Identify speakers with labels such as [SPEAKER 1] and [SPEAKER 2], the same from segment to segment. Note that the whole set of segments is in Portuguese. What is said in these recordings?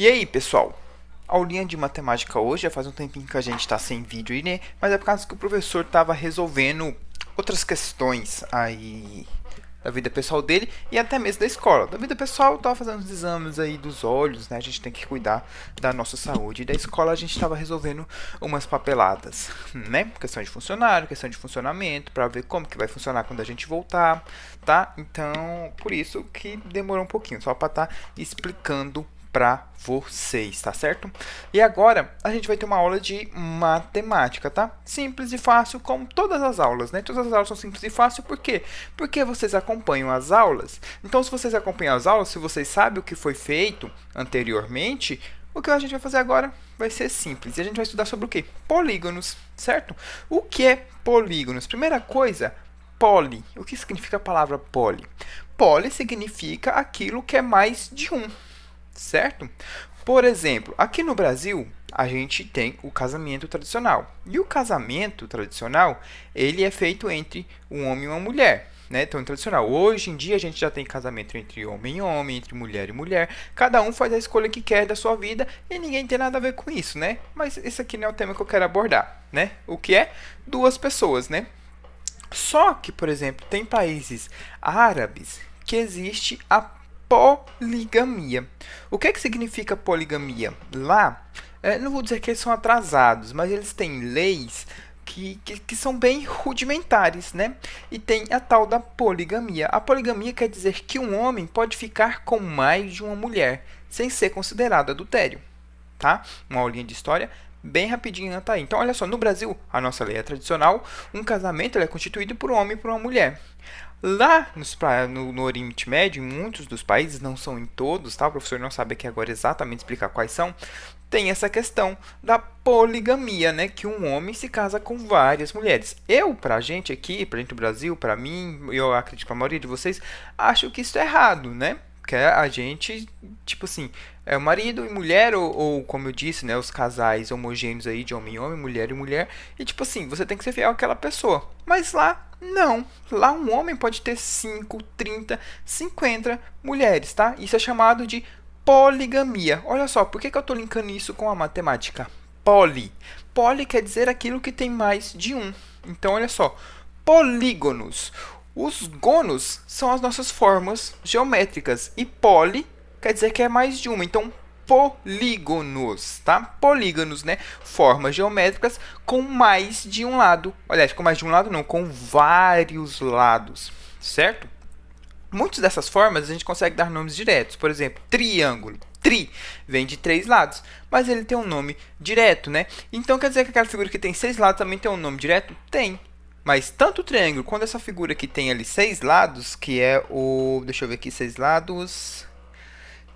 [SPEAKER 1] E aí, pessoal? Aulinha de matemática hoje, já faz um tempinho que a gente está sem vídeo aí, né? Mas é por causa que o professor estava resolvendo outras questões aí da vida pessoal dele e até mesmo da escola. Da vida pessoal, estava fazendo os exames aí dos olhos, né? A gente tem que cuidar da nossa saúde. E da escola, a gente estava resolvendo umas papeladas, né? Questão de funcionário, questão de funcionamento, para ver como que vai funcionar quando a gente voltar, tá? Então, por isso que demorou um pouquinho, só para estar explicando para vocês, tá certo? E agora a gente vai ter uma aula de matemática, tá? Simples e fácil, como todas as aulas, né? Todas as aulas são simples e fácil, por quê? Porque vocês acompanham as aulas. Então, se vocês acompanham as aulas, se vocês sabem o que foi feito anteriormente, o que a gente vai fazer agora vai ser simples. E a gente vai estudar sobre o quê? Polígonos, certo? O que é polígonos? Primeira coisa, poli. O que significa a palavra poli? Poli significa aquilo que é mais de um, certo? Por exemplo, aqui no Brasil, a gente tem o casamento tradicional. E o casamento tradicional, ele é feito entre um homem e uma mulher, né? Então, tradicional. Hoje em dia, a gente já tem casamento entre homem e homem, entre mulher e mulher. Cada um faz a escolha que quer da sua vida e ninguém tem nada a ver com isso, né? Mas esse aqui não é o tema que eu quero abordar, né? O que é duas pessoas, né? Só que, por exemplo, tem países árabes que existe a poligamia. O que é que significa poligamia? Lá, não vou dizer que eles são atrasados, mas eles têm leis que são bem rudimentares, né? E tem a tal da poligamia. A poligamia quer dizer que um homem pode ficar com mais de uma mulher, sem ser considerado adultério, tá? Uma aulinha de história bem rapidinho, tá aí. Então, olha só, no Brasil, a nossa lei é tradicional, um casamento é constituído por um homem e por uma mulher. Lá no Oriente Médio, em muitos dos países, não são em todos, tá? O professor não sabe aqui agora exatamente explicar quais são, tem essa questão da poligamia, né? Que um homem se casa com várias mulheres. Pra gente aqui, pra gente do Brasil, pra mim, eu acredito que pra maioria de vocês, acho que isso é errado, né? Que a gente, tipo assim, é o marido e mulher, ou como eu disse, né, os casais homogêneos aí de homem e homem, mulher e mulher, e tipo assim, você tem que ser fiel àquela pessoa. Mas lá, não. Lá um homem pode ter 5, 30, 50 mulheres, tá? Isso é chamado de poligamia. Olha só, por que eu estou linkando isso com a matemática? Poli. Poli quer dizer aquilo que tem mais de um. Então, olha só, polígonos. Os gonos são as nossas formas geométricas e poli quer dizer que é mais de uma. Então, polígonos, tá? Polígonos, né? Formas geométricas com mais de um lado. Aliás, com mais de um lado não, com vários lados, certo? Muitas dessas formas a gente consegue dar nomes diretos. Por exemplo, triângulo. Tri vem de 3 lados, mas ele tem um nome direto, né? Então quer dizer que aquela figura que tem 6 lados também tem um nome direto? Tem. Mas tanto o triângulo quanto essa figura que tem ali 6 lados, que é o... Deixa eu ver aqui, 6 lados...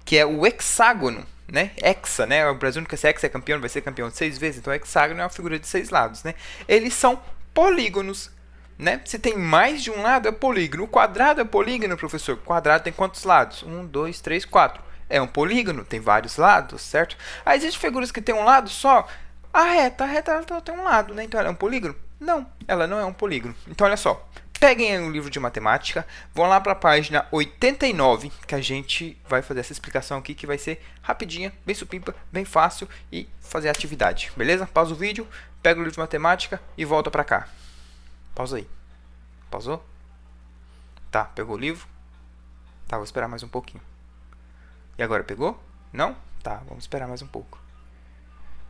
[SPEAKER 1] Que é o hexágono, né? Hexa, né? O Brasil nunca é campeão, vai ser campeão 6 vezes. Então o hexágono é uma figura de 6 lados, né? Eles são polígonos, né? Se tem mais de um lado, é polígono. O quadrado é polígono, professor. O quadrado tem quantos lados? 1, 2, 3, 4. É um polígono, tem vários lados, certo? Aí existem figuras que tem um lado só. A reta ela tem um lado, né? Então ela é um polígono? Não, ela não é um polígono. Então olha só. Peguem aí um livro de matemática, vão lá para a página 89, que a gente vai fazer essa explicação aqui, que vai ser rapidinha, bem supimpa, bem fácil e fazer a atividade, beleza? Pausa o vídeo, pega o livro de matemática e volta para cá. Pausa aí. Pausou? Tá, pegou o livro? Tá, vou esperar mais um pouquinho. E agora, pegou? Não? Tá, vamos esperar mais um pouco.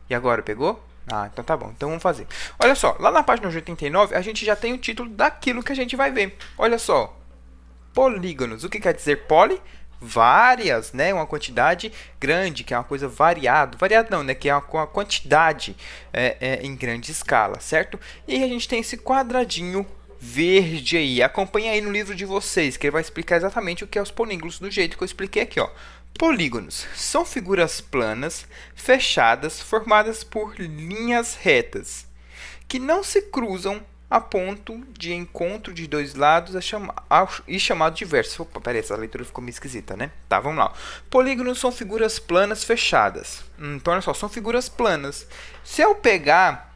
[SPEAKER 1] E agora, pegou? Ah, então tá bom. Então vamos fazer. Olha só, lá na página 89, a gente já tem o título daquilo que a gente vai ver. Olha só. Polígonos. O que quer dizer poli? Várias, né? Uma quantidade grande, que é uma coisa variada. Variado não, né? Que é uma quantidade em grande escala, certo? E a gente tem esse quadradinho verde aí. Acompanha aí no livro de vocês, que ele vai explicar exatamente o que é os polígonos, do jeito que eu expliquei aqui, ó. Polígonos são figuras planas, fechadas, formadas por linhas retas, que não se cruzam a ponto de encontro de dois lados e chamado de vértice. Opa, peraí, essa leitura ficou meio esquisita, né? Tá, vamos lá. Polígonos são figuras planas fechadas. Então, olha só, são figuras planas. Se eu pegar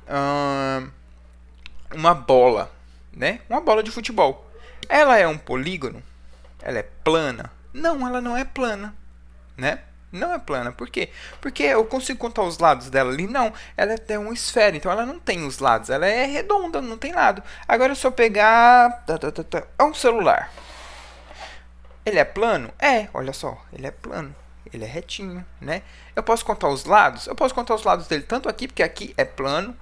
[SPEAKER 1] uma bola, né? Uma bola de futebol, ela é um polígono? Ela é plana? Não, ela não é plana, né? Não é plana. Por quê? Porque eu consigo contar os lados dela ali. Não, ela é uma esfera, então ela não tem os lados. Ela é redonda, não tem lado. Agora, se eu pegar... É um celular. Ele é plano? É, olha só. Ele é plano. Ele é retinho, né? Eu posso contar os lados? Eu posso contar os lados dele tanto aqui, porque aqui é plano,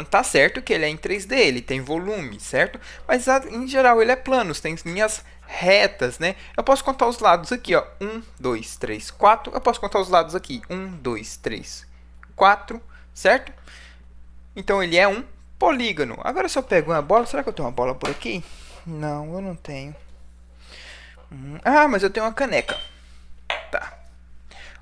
[SPEAKER 1] tá certo que ele é em 3D, ele tem volume, certo? Mas em geral ele é plano, tem linhas retas, né? Eu posso contar os lados aqui, ó, 1, 2, 3, 4. Eu posso contar os lados aqui, 1, 2, 3, 4, certo? Então ele é um polígono. Agora se eu pego uma bola, será que eu tenho uma bola por aqui? Não, eu não tenho. Ah, mas eu tenho uma caneca. Tá.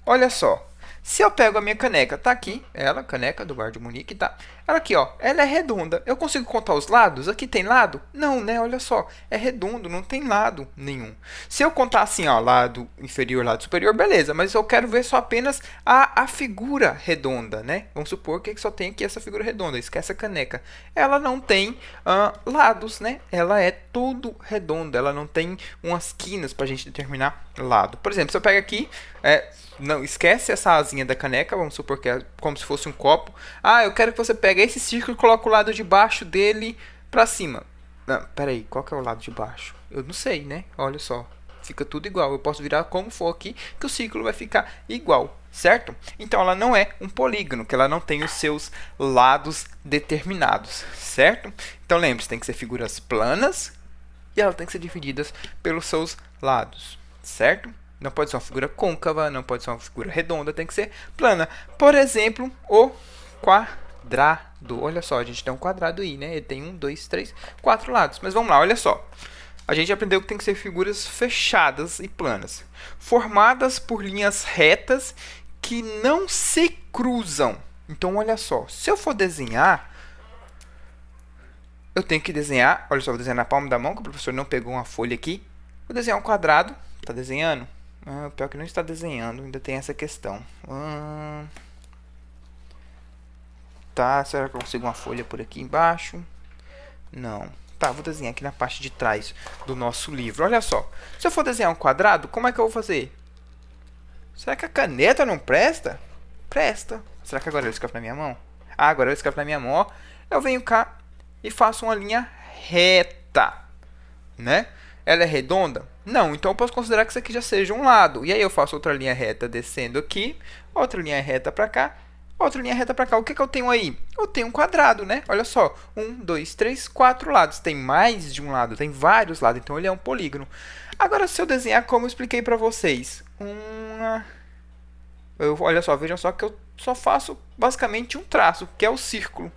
[SPEAKER 1] Olha só. Se eu pego a minha caneca, tá aqui, ela, caneca do Bayern de Munique, tá? Ela aqui, ó, ela é redonda. Eu consigo contar os lados? Aqui tem lado? Não, né? Olha só, é redondo, não tem lado nenhum. Se eu contar assim, ó, lado inferior, lado superior, beleza. Mas eu quero ver só apenas a figura redonda, né? Vamos supor que só tem aqui essa figura redonda. Esquece a caneca. Ela não tem lados, né? Ela é tudo redonda. Ela não tem umas quinas pra gente determinar lado. Por exemplo, se eu pego aqui... não, esquece essa asinha da caneca, vamos supor que é como se fosse um copo. Ah, eu quero que você pegue esse círculo e coloque o lado de baixo dele pra cima. Não, peraí, qual que é o lado de baixo? Eu não sei, né? Olha só, fica tudo igual. Eu posso virar como for aqui, que o círculo vai ficar igual, certo? Então ela não é um polígono, que ela não tem os seus lados determinados, certo? Então lembre-se, tem que ser figuras planas e ela tem que ser divididas pelos seus lados, certo? Não pode ser uma figura côncava, não pode ser uma figura redonda, tem que ser plana. Por exemplo, o quadrado. Olha só, a gente tem um quadrado aí, né? Ele tem 1, 2, 3, 4 lados. Mas vamos lá, olha só. A gente aprendeu que tem que ser figuras fechadas e planas, formadas por linhas retas que não se cruzam. Então, olha só, se eu for desenhar, eu tenho que desenhar, olha só, vou desenhar na palma da mão, que o professor não pegou uma folha aqui. Vou desenhar um quadrado, tá desenhando? Pior que não está desenhando, ainda tem essa questão. Tá, será que eu consigo uma folha por aqui embaixo? Não. Tá, vou desenhar aqui na parte de trás do nosso livro. Olha só, se eu for desenhar um quadrado, como é que eu vou fazer? Será que a caneta não presta? Presta. Será que agora ele escreve na minha mão? Ah, agora ele escreve na minha mão, ó. Eu venho cá e faço uma linha reta, né? Ela é redonda? Não, então eu posso considerar que isso aqui já seja um lado. E aí eu faço outra linha reta descendo aqui, outra linha reta para cá, outra linha reta para cá. O que eu tenho aí? Eu tenho um quadrado, né? Olha só, 1, 2, 3, 4 lados. Tem mais de um lado, tem vários lados, então ele é um polígono. Agora, se eu desenhar como eu expliquei para vocês, olha só, vejam só que eu só faço basicamente um traço, que é o círculo.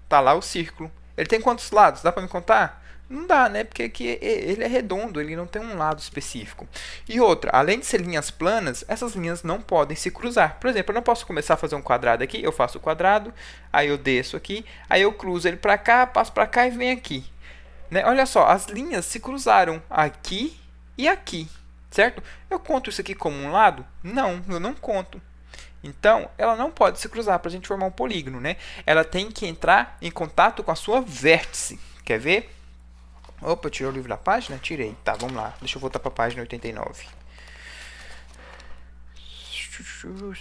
[SPEAKER 1] Tá lá o círculo. Ele tem quantos lados? Dá para me contar? Não dá, né? Porque aqui ele é redondo, ele não tem um lado específico. E outra, além de ser linhas planas, essas linhas não podem se cruzar. Por exemplo, eu não posso começar a fazer um quadrado aqui, eu faço o quadrado, aí eu desço aqui, aí eu cruzo ele para cá, passo para cá e venho aqui. Né? Olha só, as linhas se cruzaram aqui e aqui, certo? Eu conto isso aqui como um lado? Não, eu não conto. Então, ela não pode se cruzar para a gente formar um polígono, né? Ela tem que entrar em contato com a sua vértice. Quer ver? Opa, tirou o livro da página? Tirei. Tá, vamos lá. Deixa eu voltar para a página 89.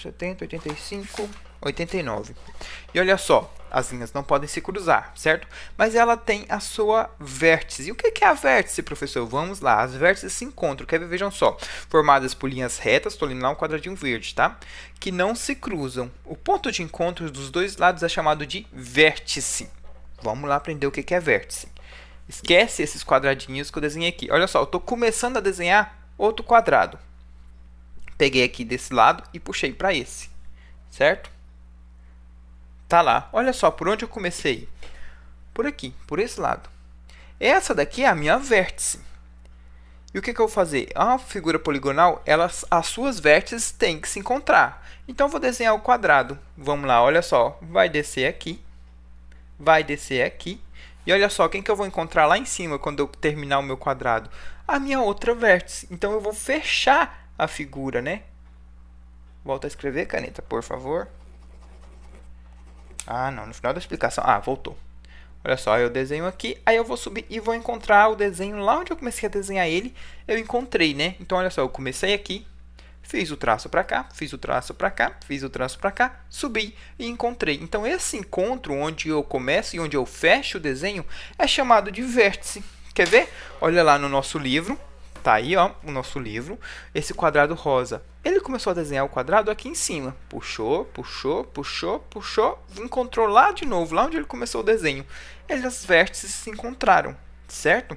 [SPEAKER 1] 70, 85, 89. E olha só, as linhas não podem se cruzar, certo? Mas ela tem a sua vértice. E o que é a vértice, professor? Vamos lá, as vértices se encontram. Quer ver? Vejam só. Formadas por linhas retas, estou lendo lá um quadradinho verde, tá? Que não se cruzam. O ponto de encontro dos dois lados é chamado de vértice. Vamos lá aprender o que é vértice. Esquece esses quadradinhos que eu desenhei aqui. Olha só, eu estou começando a desenhar outro quadrado. Peguei aqui desse lado e puxei para esse, certo? Tá lá. Olha só, por onde eu comecei? Por aqui, por esse lado. Essa daqui é a minha vértice. E o que eu vou fazer? A figura poligonal, as suas vértices têm que se encontrar. Então, eu vou desenhar o quadrado. Vamos lá, olha só. Vai descer aqui. Vai descer aqui. E olha só, quem que eu vou encontrar lá em cima quando eu terminar o meu quadrado? A minha outra vértice. Então, eu vou fechar a figura, né? Volta a escrever, caneta, por favor. Ah, não, no final da explicação. Ah, voltou. Olha só, eu desenho aqui, aí eu vou subir e vou encontrar o desenho lá onde eu comecei a desenhar ele. Eu encontrei, né? Então, olha só, eu comecei aqui, fiz o traço para cá, fiz o traço para cá, fiz o traço para cá, subi e encontrei. Então, esse encontro onde eu começo e onde eu fecho o desenho é chamado de vértice. Quer ver? Olha lá no nosso livro. Tá aí, ó, o nosso livro. Esse quadrado rosa. Ele começou a desenhar o quadrado aqui em cima. Puxou, puxou, puxou, puxou. Encontrou lá de novo, lá onde ele começou o desenho. Os vértices se encontraram, certo?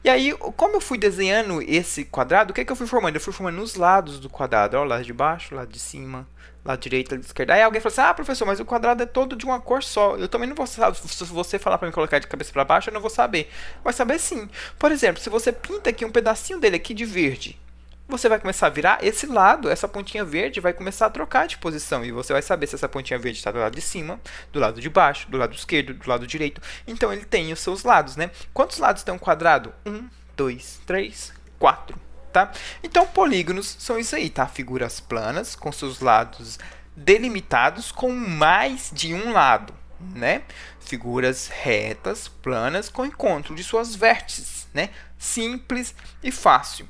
[SPEAKER 1] E aí, como eu fui desenhando esse quadrado, o que eu fui formando? Eu fui formando os lados do quadrado. Ó, lado de baixo, lado de cima, lado direito, lado esquerdo. Aí alguém falou assim, professor, mas o quadrado é todo de uma cor só. Eu também não vou saber. Se você falar para mim colocar de cabeça para baixo, eu não vou saber. Vai saber sim. Por exemplo, se você pinta aqui um pedacinho dele aqui de verde, você vai começar a virar esse lado, essa pontinha verde vai começar a trocar de posição. E você vai saber se essa pontinha verde está do lado de cima, do lado de baixo, do lado esquerdo, do lado direito. Então, ele tem os seus lados, né? Quantos lados tem um quadrado? 1, 2, 3, 4, tá? Então, polígonos são isso aí, tá? Figuras planas, com seus lados delimitados com mais de um lado, né? Figuras retas, planas, com encontro de suas vértices, né? Simples e fácil.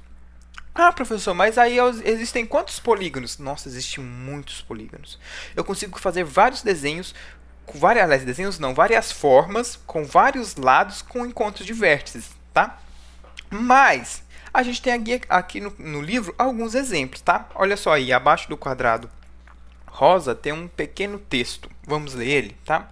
[SPEAKER 1] Professor, mas aí existem quantos polígonos? Nossa, existem muitos polígonos. Eu consigo fazer vários desenhos, várias formas, com vários lados, com encontros de vértices, tá? Mas a gente tem aqui no livro alguns exemplos, tá? Olha só aí, abaixo do quadrado rosa tem um pequeno texto. Vamos ler ele, tá?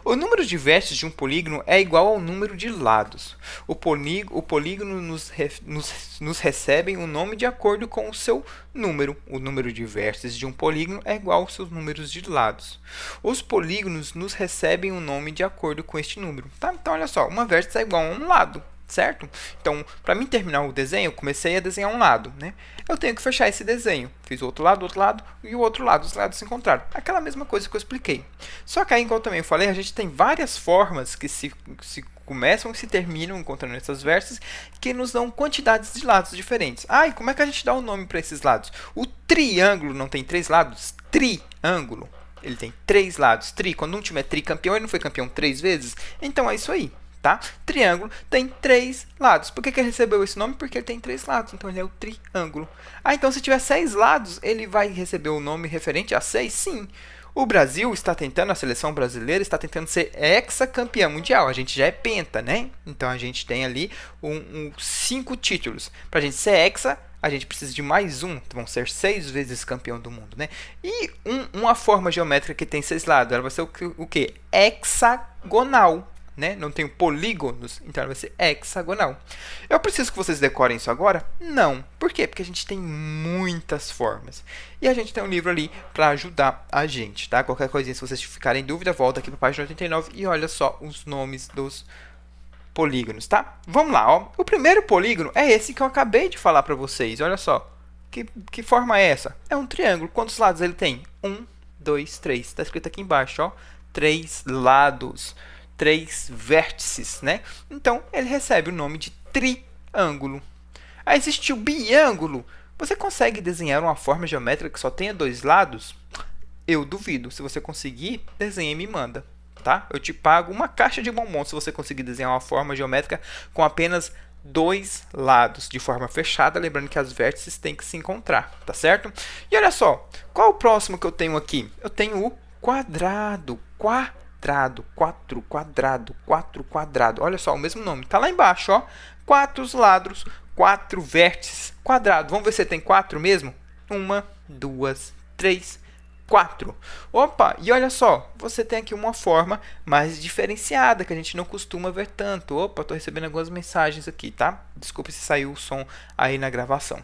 [SPEAKER 1] O número de vértices de um polígono é igual ao número de lados. O polígono nos recebe um nome de acordo com o seu número. O número de vértices de um polígono é igual aos seus números de lados. Os polígonos nos recebem um nome de acordo com este número, tá? Então, olha só, uma vértice é igual a um lado, certo? Então, para mim terminar o desenho, eu comecei a desenhar um lado, né? Eu tenho que fechar esse desenho. Fiz o outro lado e o outro lado. Os lados se encontraram. Aquela mesma coisa que eu expliquei. Só que aí, igual eu também falei, a gente tem várias formas que se começam e se terminam encontrando essas vértices que nos dão quantidades de lados diferentes. E como é que a gente dá o nome para esses lados? O triângulo não tem 3 lados? Triângulo. Ele tem 3 lados. Quando um time é tricampeão, ele não foi campeão 3 vezes? Então, é isso aí. Tá? Triângulo tem 3 lados. Por que ele recebeu esse nome? Porque ele tem 3 lados, então ele é o triângulo. Então se tiver 6 lados, ele vai receber o nome referente a 6? Sim. O Brasil está tentando, a seleção brasileira está tentando ser hexacampeã mundial. A gente já é penta, né? Então a gente tem ali 5 títulos. Para a gente ser hexa, a gente precisa de mais um. Vão ser 6 vezes campeão do mundo, né? E uma forma geométrica que tem 6 lados, ela vai ser o quê? Hexagonal. Né? Não tem polígonos, então ela vai ser hexagonal. Eu preciso que vocês decorem isso agora? Não. Por quê? Porque a gente tem muitas formas. E a gente tem um livro ali para ajudar a gente, tá? Qualquer coisinha, se vocês ficarem em dúvida, volta aqui para a página 89 e olha só os nomes dos polígonos, tá? Vamos lá, ó. O primeiro polígono é esse que eu acabei de falar para vocês. Olha só. Que forma é essa? É um triângulo. Quantos lados ele tem? 1, 2, 3. Está escrito aqui embaixo, ó. 3 lados. 3 vértices, né? Então, ele recebe o nome de triângulo. Aí existe o biângulo. Você consegue desenhar uma forma geométrica que só tenha 2 lados? Eu duvido. Se você conseguir, desenha e me manda, tá? Eu te pago uma caixa de bombom se você conseguir desenhar uma forma geométrica com apenas 2 lados, de forma fechada, lembrando que as vértices têm que se encontrar, tá certo? E olha só, qual é o próximo que eu tenho aqui? Eu tenho o quadrado, 4 quadrado. Olha só, o mesmo nome. Tá lá embaixo, ó. 4 lados, 4 vértices, quadrado. Vamos ver se tem 4 mesmo? 1, 2, 3, 4. Opa, e olha só, você tem aqui uma forma mais diferenciada, que a gente não costuma ver tanto. Opa, tô recebendo algumas mensagens aqui, tá? Desculpe se saiu o som aí na gravação.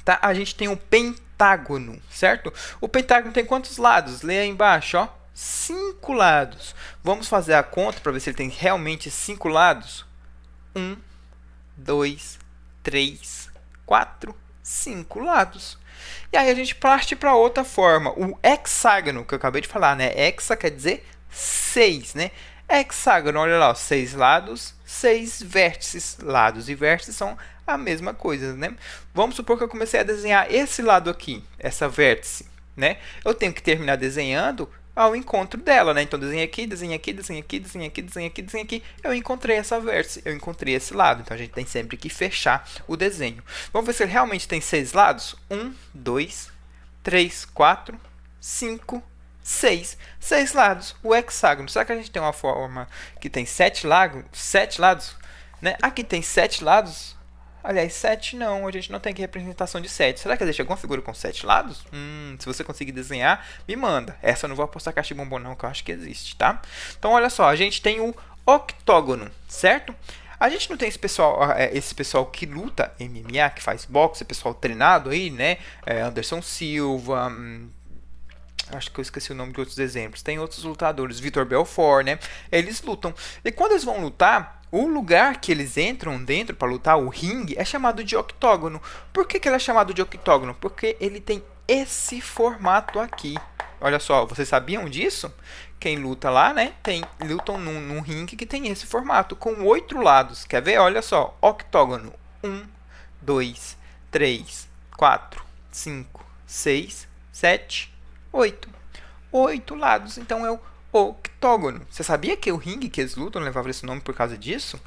[SPEAKER 1] Tá? A gente tem o pentágono, certo? O pentágono tem quantos lados? Leia aí embaixo, ó. 5 lados. Vamos fazer a conta para ver se ele tem realmente 5 lados. 1, 2, 3, 4, 5 lados. E aí a gente parte para outra forma. O hexágono, que eu acabei de falar, né? Hexa quer dizer 6, né? Hexágono, olha lá, 6 lados, 6 vértices. Lados e vértices são a mesma coisa, né? Vamos supor que eu comecei a desenhar esse lado aqui, essa vértice, né? Eu tenho que terminar desenhando ao encontro dela, né? Então, desenha aqui, desenha aqui, desenha aqui, desenha aqui, desenha aqui, desenha aqui. Eu encontrei essa vértice, eu encontrei esse lado. Então, a gente tem sempre que fechar o desenho. Vamos ver se ele realmente tem 6 lados? 1, 2, 3, 4, 5, 6. 6 lados. O hexágono. Será que a gente tem uma forma que tem 7 lados? Né? Aqui tem 7 lados. Aliás, 7 não, a gente não tem aqui representação de 7. Será que existe alguma figura com 7 lados? Se você conseguir desenhar, me manda. Essa eu não vou apostar caixa de bombom não, que eu acho que existe, tá? Então, olha só, a gente tem o octógono, certo? A gente não tem esse pessoal que luta MMA, que faz boxe, pessoal treinado aí, né? Anderson Silva... acho que eu esqueci o nome de outros exemplos. Tem outros lutadores, Vitor Belfort, né? Eles lutam. E quando eles vão lutar, o lugar que eles entram dentro para lutar, o ringue, é chamado de octógono. Por que ele é chamado de octógono? Porque ele tem esse formato aqui. Olha só, vocês sabiam disso? Quem luta lá, né? Lutam num ringue que tem esse formato, com 8 lados. Quer ver? Olha só, octógono. 1, 2, 3, 4, 5, 6, 7, 8. 8 lados, então é o octógono. Você sabia que o ringue que eles lutam levava esse nome por causa disso?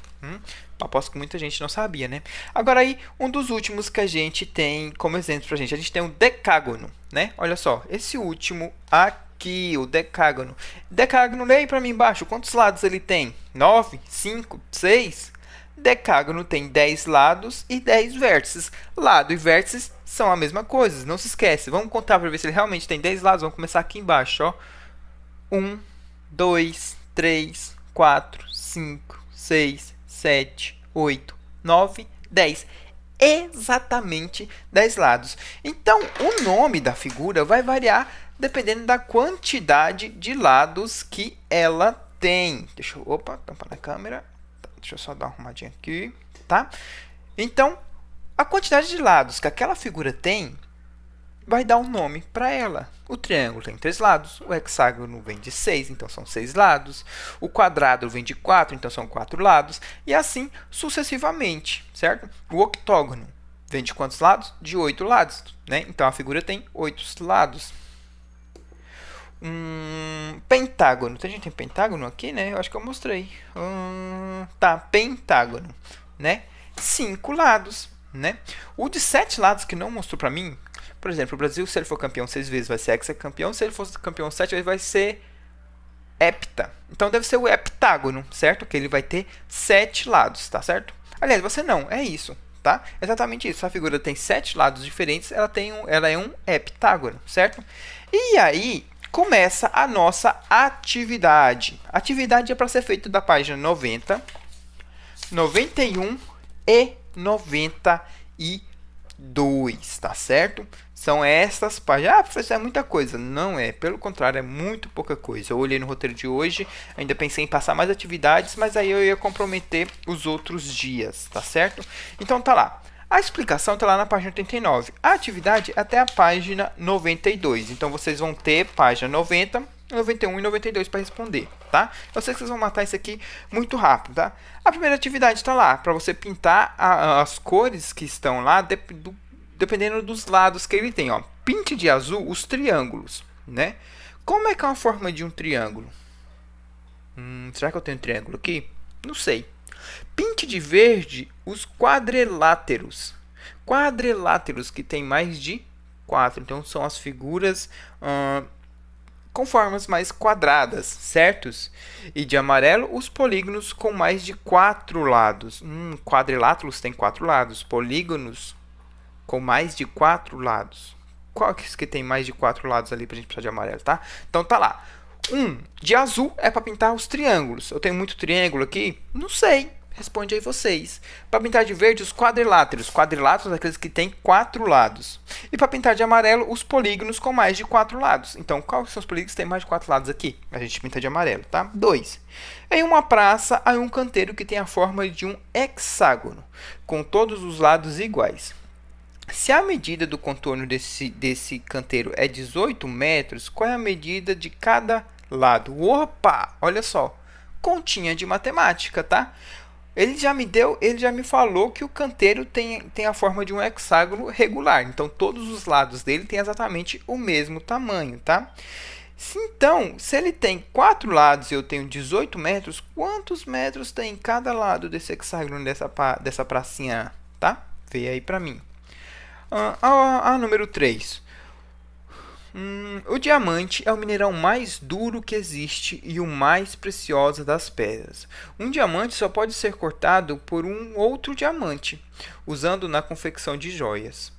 [SPEAKER 1] Aposto que muita gente não sabia, né? Agora aí, um dos últimos que a gente tem como exemplo pra gente. A gente tem o decágono, né? Olha só, esse último aqui, o decágono. Decágono, leia aí pra mim embaixo. Quantos lados ele tem? 9, 5, 6? Decágono tem 10 lados e 10 vértices. Lado e vértices são a mesma coisa, não se esquece. Vamos contar para ver se ele realmente tem 10 lados. Vamos começar aqui embaixo, ó. 1, 2, 3, 4, 5, 6, 7, 8, 9, 10. Exatamente 10 lados. Então, o nome da figura vai variar dependendo da quantidade de lados que ela tem. Deixa eu... Opa, tampa na câmera. Deixa eu só dar uma arrumadinha aqui, tá? Então, a quantidade de lados que aquela figura tem vai dar um nome para ela. O triângulo tem 3 lados, o hexágono vem de 6, então são 6 lados. O quadrado vem de 4, então são 4 lados. E assim sucessivamente, certo? O octógono vem de quantos lados? De 8 lados, né? Então, a figura tem 8 lados. Pentágono. A gente tem pentágono aqui, né? Eu acho que eu mostrei. Tá, pentágono, né? 5 lados, né? O de 7 lados que não mostrou pra mim, por exemplo, o Brasil, se ele for campeão 6 vezes, vai ser hexacampeão. Se ele for campeão 7 vezes, vai ser hepta. Então, deve ser o heptágono, certo? Que ele vai ter 7 lados, tá certo? Aliás, você não, é isso, tá? Exatamente isso. A figura tem 7 lados diferentes, ela é um heptágono, certo? E aí, começa a nossa atividade. A atividade é para ser feita da página 90, 91 e 92, tá certo? São essas páginas. Ah, professor, é muita coisa. Não é, pelo contrário, é muito pouca coisa. Eu olhei no roteiro de hoje, ainda pensei em passar mais atividades, mas aí eu ia comprometer os outros dias, tá certo? Então tá lá. A explicação está lá na página 89. A atividade até a página 92. Então, vocês vão ter página 90, 91 e 92 para responder, tá? Eu sei que vocês vão matar isso aqui muito rápido, tá? A primeira atividade está lá, para você pintar as cores que estão lá, dependendo dos lados que ele tem, ó. Pinte de azul os triângulos, né? Como é que é uma forma de um triângulo? Será que eu tenho um triângulo aqui? Não sei. Pinte de verde os quadriláteros. Quadriláteros que tem mais de 4. Então, são as figuras com formas mais quadradas, certos? E de amarelo, os polígonos com mais de 4 lados. Quadriláteros tem 4 lados. Polígonos com mais de 4 lados. Qual que tem mais de 4 lados ali pra gente precisar de amarelo, tá? Então, tá lá. De azul é para pintar os triângulos. Eu tenho muito triângulo aqui? Não sei. Responde aí vocês. Para pintar de verde, os quadriláteros. Quadriláteros, aqueles que têm 4 lados. E para pintar de amarelo, os polígonos com mais de 4 lados. Então, quais são os polígonos que têm mais de 4 lados aqui? A gente pinta de amarelo, tá? 2. Em uma praça, há um canteiro que tem a forma de um hexágono, com todos os lados iguais. Se a medida do contorno desse canteiro é 18 metros, qual é a medida de cada lado? Opa! Olha só. Continha de matemática, tá? Ele já me falou que o canteiro tem a forma de um hexágono regular. Então, todos os lados dele têm exatamente o mesmo tamanho, tá? Então, se ele tem 4 lados e eu tenho 18 metros, quantos metros tem em cada lado desse hexágono, dessa pracinha, tá? Vê aí pra mim. Número 3. O diamante é o mineral mais duro que existe e o mais precioso das pedras. Um diamante só pode ser cortado por um outro diamante, usando na confecção de joias.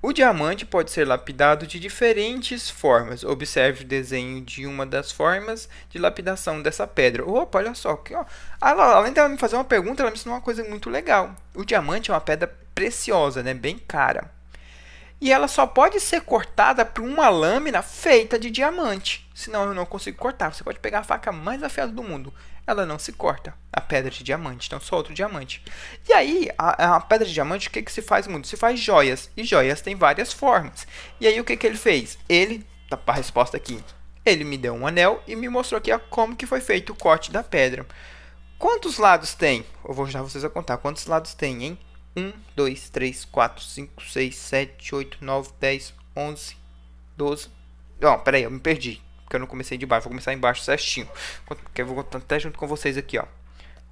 [SPEAKER 1] O diamante pode ser lapidado de diferentes formas. Observe o desenho de uma das formas de lapidação dessa pedra. Opa, olha só. Aqui, ó. Além dela me fazer uma pergunta, ela me ensinou uma coisa muito legal. O diamante é uma pedra preciosa, né? Bem cara. E ela só pode ser cortada por uma lâmina feita de diamante. Senão eu não consigo cortar. Você pode pegar a faca mais afiada do mundo. Ela não se corta. A pedra de diamante. Então só outro diamante. E aí, a pedra de diamante, o que se faz muito? Se faz joias. E joias tem várias formas. E aí, o que ele fez? Tá para a resposta aqui. Ele me deu um anel e me mostrou aqui como que foi feito o corte da pedra. Quantos lados tem? Eu vou ajudar vocês a contar. Quantos lados tem, hein? 1, 2, 3, 4, 5, 6, 7, 8, 9, 10, 11, 12. Não, peraí, eu me perdi. Porque eu não comecei de baixo, vou começar embaixo certinho. Porque eu vou contar até junto com vocês aqui, ó.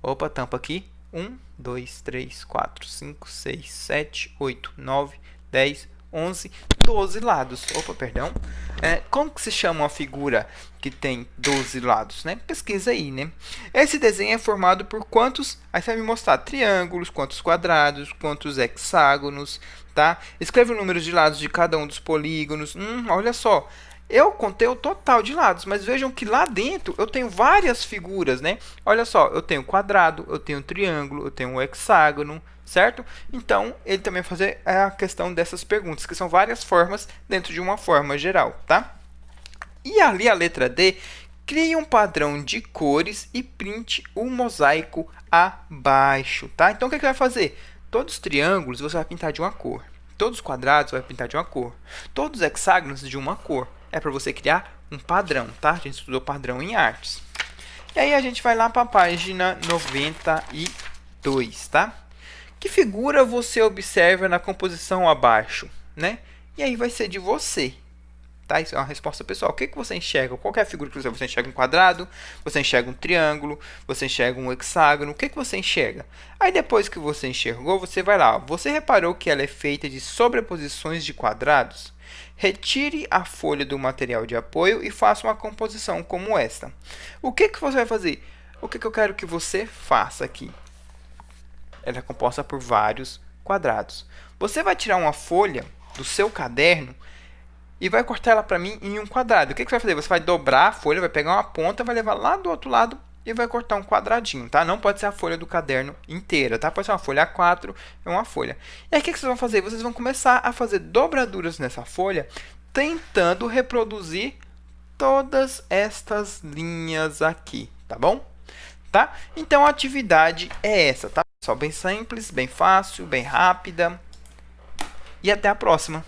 [SPEAKER 1] Opa, tampa aqui. 1, 2, 3, 4, 5, 6, 7, 8, 9, 10, 11, 12 lados. Opa, perdão. Como que se chama uma figura que tem 12 lados, né? Pesquisa aí, né? Esse desenho é formado por quantos... Aí você vai me mostrar triângulos, quantos quadrados, quantos hexágonos, tá? Escreve o número de lados de cada um dos polígonos. Olha só. Eu contei o total de lados, mas vejam que lá dentro eu tenho várias figuras, né? Olha só, eu tenho quadrado, eu tenho triângulo, eu tenho um hexágono, certo? Então, ele também vai fazer a questão dessas perguntas, que são várias formas dentro de uma forma geral, tá? E ali a letra D, crie um padrão de cores e printe o mosaico abaixo, tá? Então, o que vai fazer? Todos os triângulos você vai pintar de uma cor. Todos os quadrados você vai pintar de uma cor. Todos os hexágonos de uma cor. É para você criar um padrão, tá? A gente estudou padrão em artes. E aí a gente vai lá para a página 92, tá? Que figura você observa na composição abaixo, né? E aí vai ser de você, tá? Isso é uma resposta pessoal. O que você enxerga? Qual é a figura que você enxerga? Um quadrado? Você enxerga um triângulo? Você enxerga um hexágono? O que você enxerga? Aí depois que você enxergou, você vai lá. Você reparou que ela é feita de sobreposições de quadrados? Retire a folha do material de apoio e faça uma composição como esta. O que você vai fazer? O que eu quero que você faça aqui? Ela é composta por vários quadrados. Você vai tirar uma folha do seu caderno e vai cortar ela para mim em um quadrado. O que você vai fazer? Você vai dobrar a folha, vai pegar uma ponta, vai levar lá do outro lado e vai cortar um quadradinho, tá? Não pode ser a folha do caderno inteira, tá? Pode ser uma folha A4, é uma folha. E aí, o que vocês vão fazer? Vocês vão começar a fazer dobraduras nessa folha, tentando reproduzir todas estas linhas aqui, tá bom? Tá? Então, a atividade é essa, tá? Só bem simples, bem fácil, bem rápida. E até a próxima!